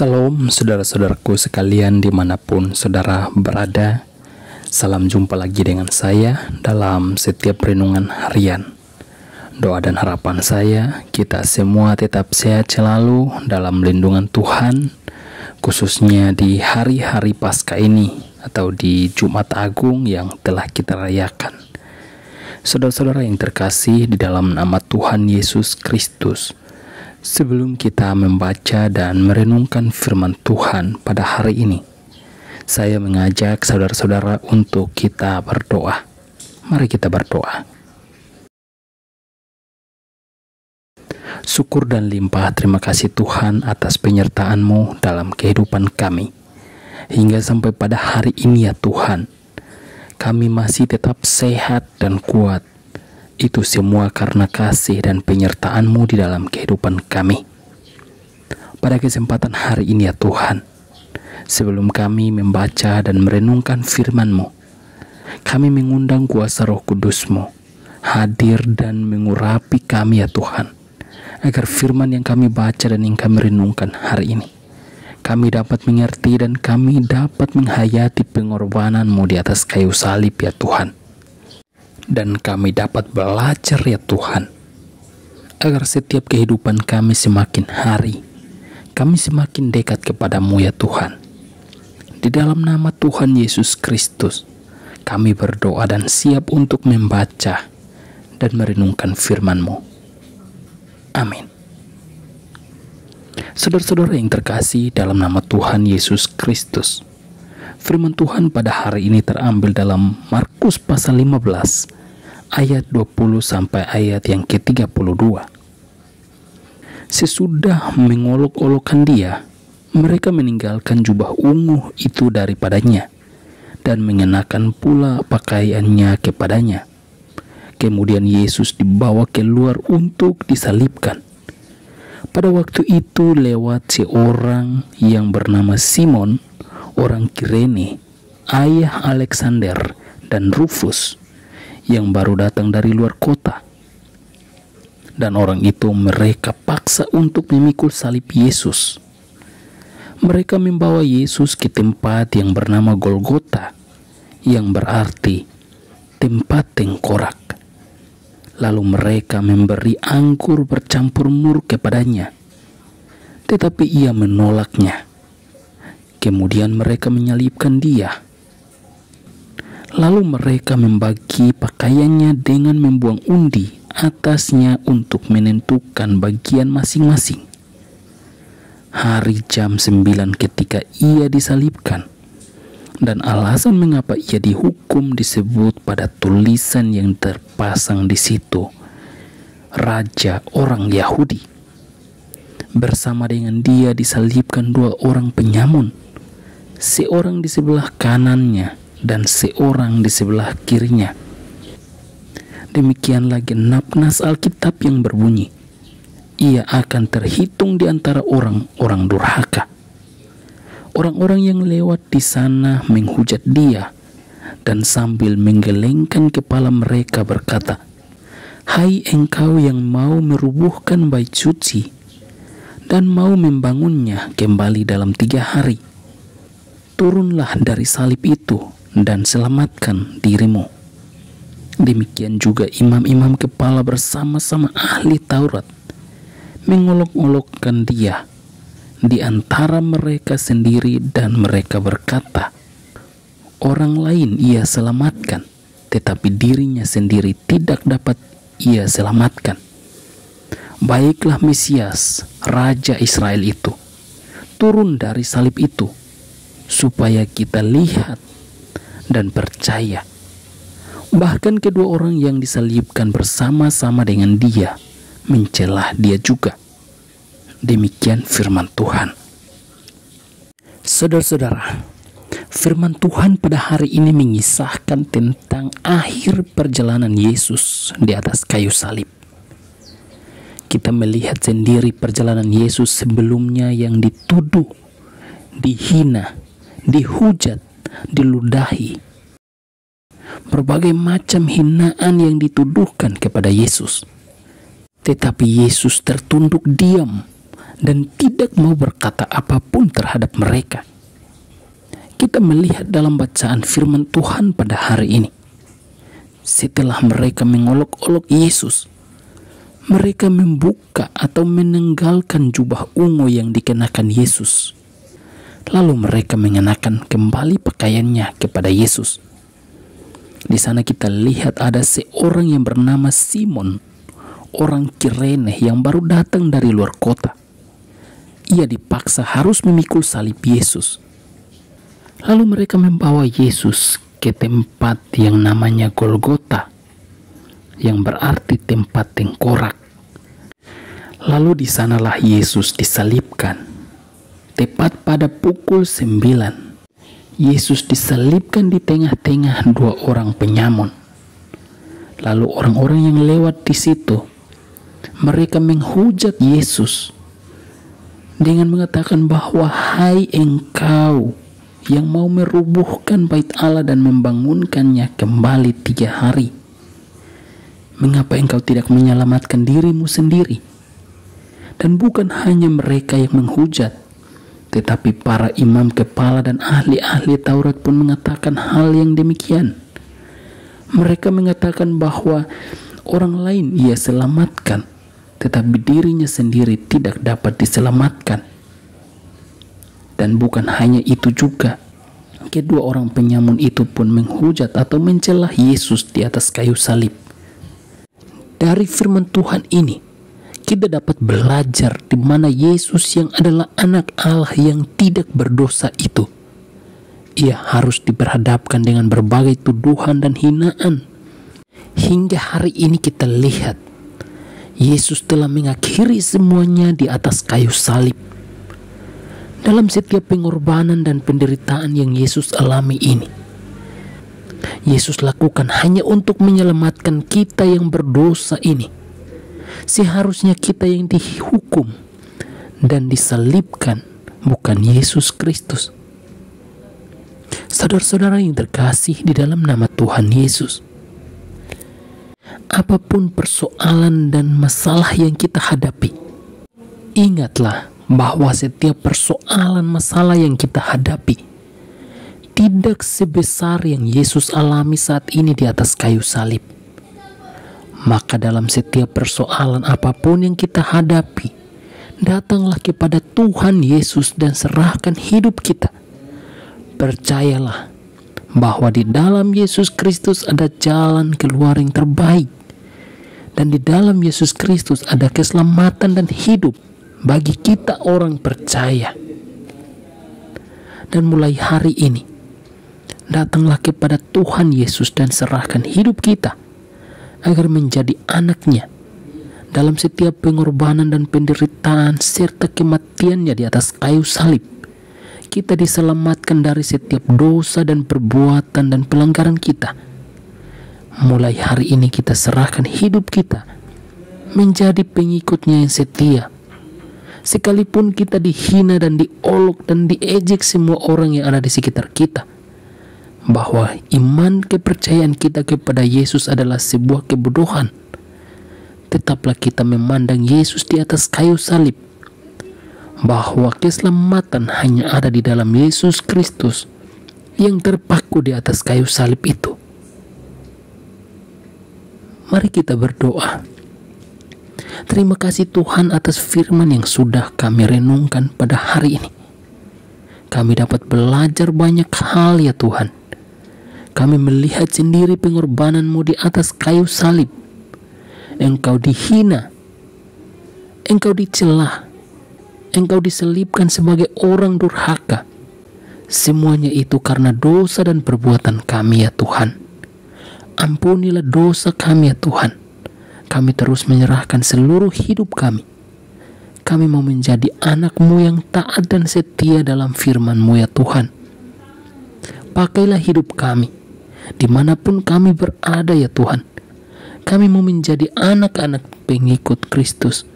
Salam saudara-saudaraku sekalian dimanapun saudara berada. Salam jumpa lagi dengan saya dalam setiap renungan harian. Doa dan harapan saya kita semua tetap sehat selalu dalam lindungan Tuhan, khususnya di hari-hari Paskah ini atau di Jumat Agung yang telah kita rayakan. Saudara-saudara yang terkasih di dalam nama Tuhan Yesus Kristus, sebelum kita membaca dan merenungkan firman Tuhan pada hari ini, saya mengajak saudara-saudara untuk kita berdoa. Mari kita berdoa. Syukur dan limpah terima kasih Tuhan atas penyertaan-Mu dalam kehidupan kami. Hingga sampai pada hari ini ya Tuhan, kami masih tetap sehat dan kuat. Itu semua karena kasih dan penyertaan-Mu di dalam kehidupan kami. Pada kesempatan hari ini ya Tuhan, sebelum kami membaca dan merenungkan firman-Mu, kami mengundang kuasa Roh Kudus-Mu hadir dan mengurapi kami ya Tuhan, agar firman yang kami baca dan yang kami renungkan hari ini, kami dapat mengerti dan kami dapat menghayati pengorbanan-Mu di atas kayu salib ya Tuhan. Dan kami dapat belajar ya Tuhan, agar setiap kehidupan kami semakin hari, kami semakin dekat kepadamu ya Tuhan. Di dalam nama Tuhan Yesus Kristus, kami berdoa dan siap untuk membaca dan merenungkan firman-Mu. Amin. Saudara-saudara yang terkasih dalam nama Tuhan Yesus Kristus, firman Tuhan pada hari ini terambil dalam Markus pasal 15 ayat 20 sampai ayat yang ke-32. Sesudah mengolok-olokkan dia, mereka meninggalkan jubah ungu itu daripadanya dan mengenakan pula pakaiannya kepadanya. Kemudian Yesus dibawa keluar untuk disalibkan. Pada waktu itu lewat seorang yang bernama Simon, orang Kirene, ayah Alexander dan Rufus, yang baru datang dari luar kota. Dan orang itu mereka paksa untuk memikul salib Yesus. Mereka membawa Yesus ke tempat yang bernama Golgota, yang berarti tempat tengkorak. Lalu mereka memberi anggur bercampur mur kepadanya, tetapi ia menolaknya. Kemudian mereka menyalibkan dia. Lalu mereka membagi pakaiannya dengan membuang undi atasnya untuk menentukan bagian masing-masing. Hari jam 9 ketika ia disalibkan, dan alasan mengapa ia dihukum disebut pada tulisan yang terpasang di situ, Raja orang Yahudi. Bersama dengan dia disalibkan dua orang penyamun, seorang di sebelah kanannya dan seorang di sebelah kirinya. Demikianlah genap nas Alkitab yang berbunyi, ia akan terhitung di antara orang-orang durhaka. Orang-orang yang lewat di sana menghujat dia, dan sambil menggelengkan kepala mereka berkata, "Hai engkau yang mau merubuhkan bait suci dan mau membangunnya kembali dalam 3 hari, turunlah dari salib itu dan selamatkan dirimu." Demikian juga imam-imam kepala bersama-sama ahli Taurat mengolok-olokkan dia di antara mereka sendiri, dan mereka berkata, "Orang lain ia selamatkan, tetapi dirinya sendiri tidak dapat ia selamatkan. Baiklah Mesias, Raja Israel itu, turun dari salib itu, supaya kita lihat dan percaya." Bahkan kedua orang yang disalibkan bersama-sama dengan dia mencelah dia juga. Demikian firman Tuhan. Saudara-saudara, firman Tuhan pada hari ini mengisahkan tentang akhir perjalanan Yesus di atas kayu salib. Kita melihat sendiri perjalanan Yesus sebelumnya yang dituduh, dihina, dihujat, diludahi. Berbagai macam hinaan yang dituduhkan kepada Yesus. Tetapi Yesus tertunduk diam dan tidak mau berkata apapun terhadap mereka. Kita melihat dalam bacaan firman Tuhan pada hari ini, setelah mereka mengolok-olok Yesus, mereka membuka atau menanggalkan jubah ungu yang dikenakan Yesus. Lalu mereka mengenakan kembali pakaiannya kepada Yesus. Di sana kita lihat ada seorang yang bernama Simon, orang Kirene yang baru datang dari luar kota. Ia dipaksa harus memikul salib Yesus. Lalu mereka membawa Yesus ke tempat yang namanya Golgota, yang berarti tempat tengkorak. Lalu di sanalah Yesus disalibkan. Tepat pada pukul 9, Yesus disalibkan di tengah-tengah dua orang penyamun. Lalu orang-orang yang lewat di situ, mereka menghujat Yesus dengan mengatakan bahwa, "Hai engkau yang mau merubuhkan bait Allah dan membangunkannya kembali 3 hari, mengapa engkau tidak menyelamatkan dirimu sendiri?" Dan bukan hanya mereka yang menghujat, tetapi para imam kepala dan ahli-ahli Taurat pun mengatakan hal yang demikian. Mereka mengatakan bahwa orang lain ia selamatkan, tetapi dirinya sendiri tidak dapat diselamatkan. Dan bukan hanya itu juga, kedua orang penyamun itu pun menghujat atau mencela Yesus di atas kayu salib. Dari firman Tuhan ini, kita dapat belajar di mana Yesus yang adalah anak Allah yang tidak berdosa itu, ia harus diperhadapkan dengan berbagai tuduhan dan hinaan. Hingga hari ini kita lihat, Yesus telah mengakhiri semuanya di atas kayu salib. Dalam setiap pengorbanan dan penderitaan yang Yesus alami ini, Yesus lakukan hanya untuk menyelamatkan kita yang berdosa ini. Seharusnya kita yang dihukum dan disalibkan, bukan Yesus Kristus. Saudara-saudara yang terkasih di dalam nama Tuhan Yesus, apapun persoalan dan masalah yang kita hadapi, ingatlah bahwa setiap persoalan masalah yang kita hadapi tidak sebesar yang Yesus alami saat ini di atas kayu salib. Maka dalam setiap persoalan apapun yang kita hadapi, datanglah kepada Tuhan Yesus dan serahkan hidup kita. Percayalah bahwa di dalam Yesus Kristus ada jalan keluar yang terbaik, dan di dalam Yesus Kristus ada keselamatan dan hidup bagi kita orang percaya. Dan mulai hari ini, datanglah kepada Tuhan Yesus dan serahkan hidup kita agar menjadi anaknya dalam setiap pengorbanan dan penderitaan serta kematiannya di atas kayu salib. Kita diselamatkan dari setiap dosa dan perbuatan dan pelanggaran kita. Mulai hari ini kita serahkan hidup kita menjadi pengikutnya yang setia. Sekalipun kita dihina dan diolok dan diejek semua orang yang ada di sekitar kita, bahwa iman kepercayaan kita kepada Yesus adalah sebuah kebodohan, tetaplah kita memandang Yesus di atas kayu salib, bahwa keselamatan hanya ada di dalam Yesus Kristus yang terpaku di atas kayu salib itu. Mari kita berdoa. Terima kasih Tuhan atas firman yang sudah kami renungkan pada hari ini. Kami dapat belajar banyak hal ya Tuhan. Kami melihat sendiri pengorbanan-Mu di atas kayu salib. Engkau dihina, Engkau dicela, Engkau diselibkan sebagai orang durhaka. Semuanya itu karena dosa dan perbuatan kami ya Tuhan. Ampunilah dosa kami ya Tuhan. Kami terus menyerahkan seluruh hidup kami. Kami mau menjadi anak-Mu yang taat dan setia dalam firman-Mu ya Tuhan. Pakailah hidup kami, dimanapun kami berada ya Tuhan. Kami mau menjadi anak-anak pengikut Kristus,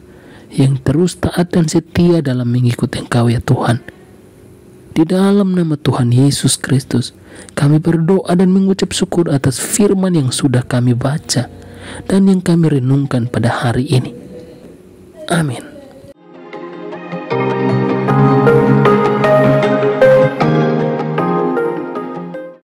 yang terus taat dan setia dalam mengikut Engkau ya Tuhan. Di dalam nama Tuhan Yesus Kristus, kami berdoa dan mengucap syukur atas firman yang sudah kami baca dan yang kami renungkan pada hari ini. Amin.